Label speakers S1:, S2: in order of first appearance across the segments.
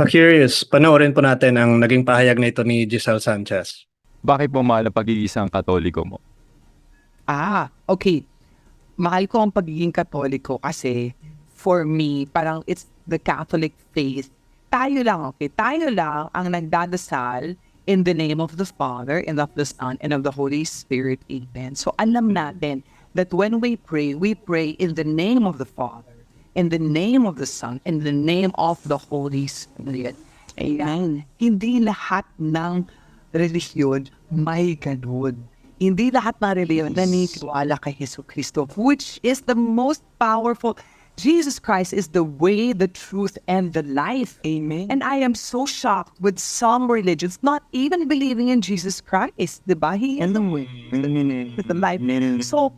S1: Curious, panoorin po natin ang naging pahayag na ito ni Giselle Sanchez.
S2: Bakit mo mahal ang pag-iisang Katoliko mo?
S3: Okay. Mahal ko ang pagiging Katoliko kasi for me, parang it's the Catholic faith. Tayo lang ang nagdadasal in the name of the Father, and of the Son, and of the Holy Spirit. Amen. So alam natin that when we pray in the name of the Father, in the name of the Son, in the name of the Holy Spirit. Ayan. Hindi lahat ng relihiyon may ganun. Hindi lahat ng relihiyon naniniwala kay Jesu Cristo, which is the most powerful. Jesus Christ is the way, the truth, and the life. Amen. And I am so shocked with some religions not even believing in Jesus Christ. Diba? He is the way, the life. So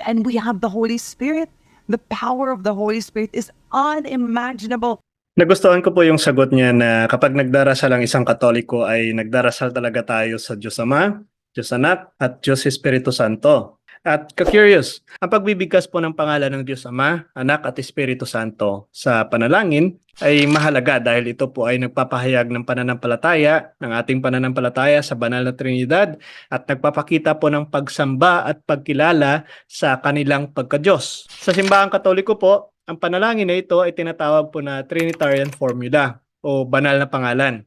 S3: and we have the Holy Spirit. The power of the Holy Spirit is unimaginable.
S1: Nagustuhan ko po yung sagot niya na kapag nagdarasal ang isang Katoliko ay nagdarasal talaga tayo sa Diyos Ama, Diyos Anak, at Diyos Espiritu Santo. At ka-curious, ang pagbibigkas po ng pangalan ng Diyos Ama, Anak at Espiritu Santo sa panalangin ay mahalaga dahil ito po ay nagpapahayag ng pananampalataya, ng ating pananampalataya sa banal na Trinidad at nagpapakita po ng pagsamba at pagkilala sa kanilang pagka-Diyos. Sa simbahang Katoliko po, ang panalangin na ito ay tinatawag po na Trinitarian Formula o banal na pangalan.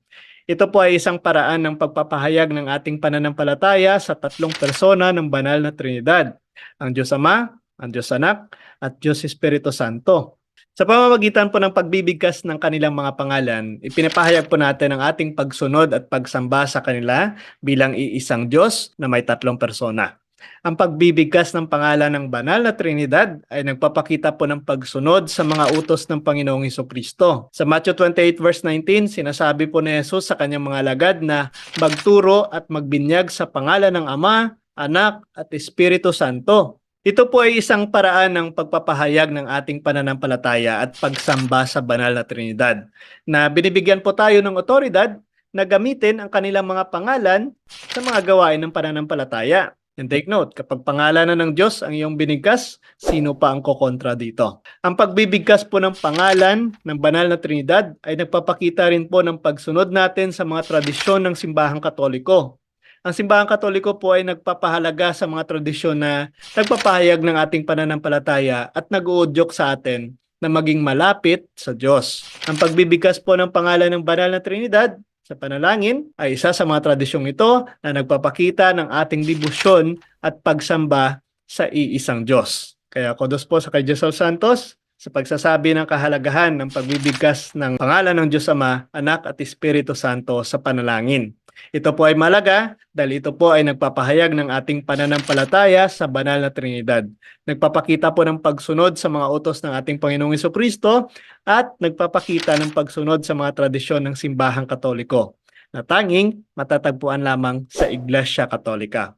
S1: Ito po ay isang paraan ng pagpapahayag ng ating pananampalataya sa tatlong persona ng banal na Trinidad, ang Diyos Ama, ang Diyos Anak, at Diyos Espiritu Santo. Sa pamamagitan po ng pagbibigkas ng kanilang mga pangalan, ipinapahayag po natin ang ating pagsunod at pagsamba sa kanila bilang iisang Diyos na may tatlong persona. Ang pagbibigkas ng pangalan ng banal na Trinidad ay nagpapakita po ng pagsunod sa mga utos ng Panginoong Hesukristo. Sa Matthew 28 verse 19, sinasabi po ni Jesus sa kanyang mga alagad na magturo at magbinyag sa pangalan ng Ama, Anak at Espiritu Santo. Ito po ay isang paraan ng pagpapahayag ng ating pananampalataya at pagsamba sa banal na Trinidad na binibigyan po tayo ng otoridad na gamitin ang kanilang mga pangalan sa mga gawain ng pananampalataya. And take note, kapag pangalan na ng Diyos ang iyong binigkas, sino pa ang kokontra dito? Ang pagbibigkas po ng pangalan ng banal na Trinidad ay nagpapakita rin po ng pagsunod natin sa mga tradisyon ng simbahang Katoliko. Ang simbahang Katoliko po ay nagpapahalaga sa mga tradisyon na nagpapahayag ng ating pananampalataya at nag-uudyok sa atin na maging malapit sa Diyos. Ang pagbibigkas po ng pangalan ng banal na Trinidad sa panalangin ay isa sa mga tradisyong ito na nagpapakita ng ating debosyon at pagsamba sa iisang Diyos. Kaya kudos po sa kay Giselle Santos sa pagsasabi ng kahalagahan ng pagbibigkas ng pangalan ng Diyos Ama, Anak at Espiritu Santo sa panalangin. Ito po ay malaga dahil ito po ay nagpapahayag ng ating pananampalataya sa banal na Trinidad. Nagpapakita po ng pagsunod sa mga utos ng ating Panginoong Hesukristo at nagpapakita ng pagsunod sa mga tradisyon ng simbahang Katoliko na tanging matatagpuan lamang sa Iglesia Katolika.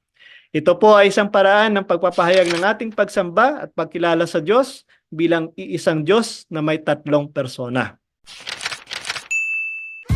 S1: Ito po ay isang paraan ng pagpapahayag ng ating pagsamba at pagkilala sa Diyos bilang iisang Diyos na may tatlong persona.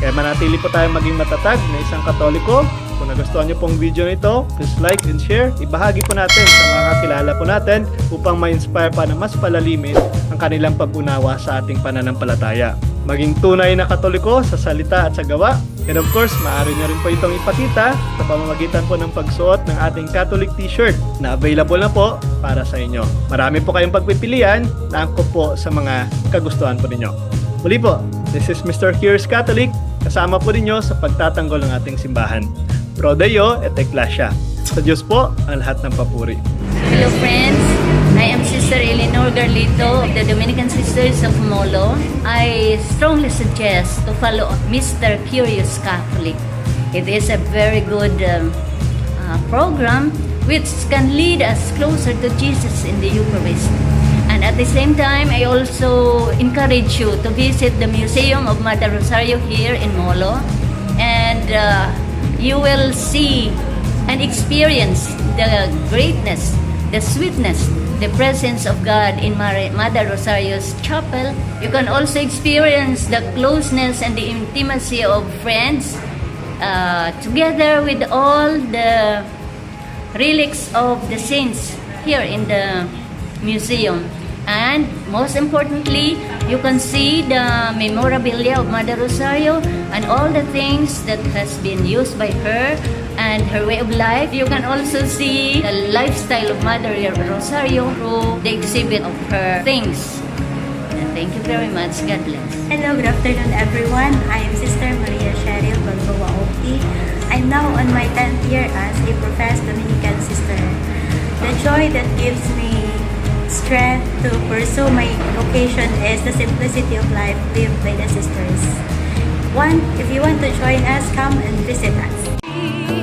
S1: Kaya manatili po tayong maging matatag na isang Katoliko. Kung nagustuhan niyo pong video nito, please like and share. Ibahagi po natin sa mga kakilala po natin upang ma-inspire pa na mas palalimin ang kanilang pag-unawa sa ating pananampalataya. Maging tunay na Katoliko sa salita at sa gawa. And of course, maaari niyo rin po itong ipakita sa pamamagitan po ng pagsuot ng ating Catholic t-shirt na available na po para sa inyo. Marami po kayong pagpipilian na angkop po sa mga kagustuhan po ninyo. Muli po, this is Mr. Curious Catholic. Kasama po ninyo sa pagtatanggol ng ating simbahan. Pro Deo et Ecclesia. Sa Diyos po ang lahat ng papuri.
S4: Hello friends, I am Sister Eleanor Garlito of the Dominican Sisters of Molo. I strongly suggest to follow Mr. Curious Catholic. It is a very good program which can lead us closer to Jesus in the Eucharist. And at the same time, I also encourage you to visit the Museum of Mother Rosario here in Molo. And you will see and experience the greatness, the sweetness, the presence of God in Mother Rosario's chapel. You can also experience the closeness and the intimacy of friends together with all the relics of the saints here in the museum. And most importantly, you can see the memorabilia of Mother Rosario and all the things that has been used by her and her way of life. You can also see the lifestyle of Mother Rosario through the exhibit of her things. And thank you very much. God bless.
S5: Hello, good afternoon everyone. I am Sister Maria Cheryl Balboa Opti. I'm now on my 10th year as a professed Dominican sister. The joy that gives me strength to pursue my vocation is the simplicity of life lived by the sisters. If you want to join us, come and visit us.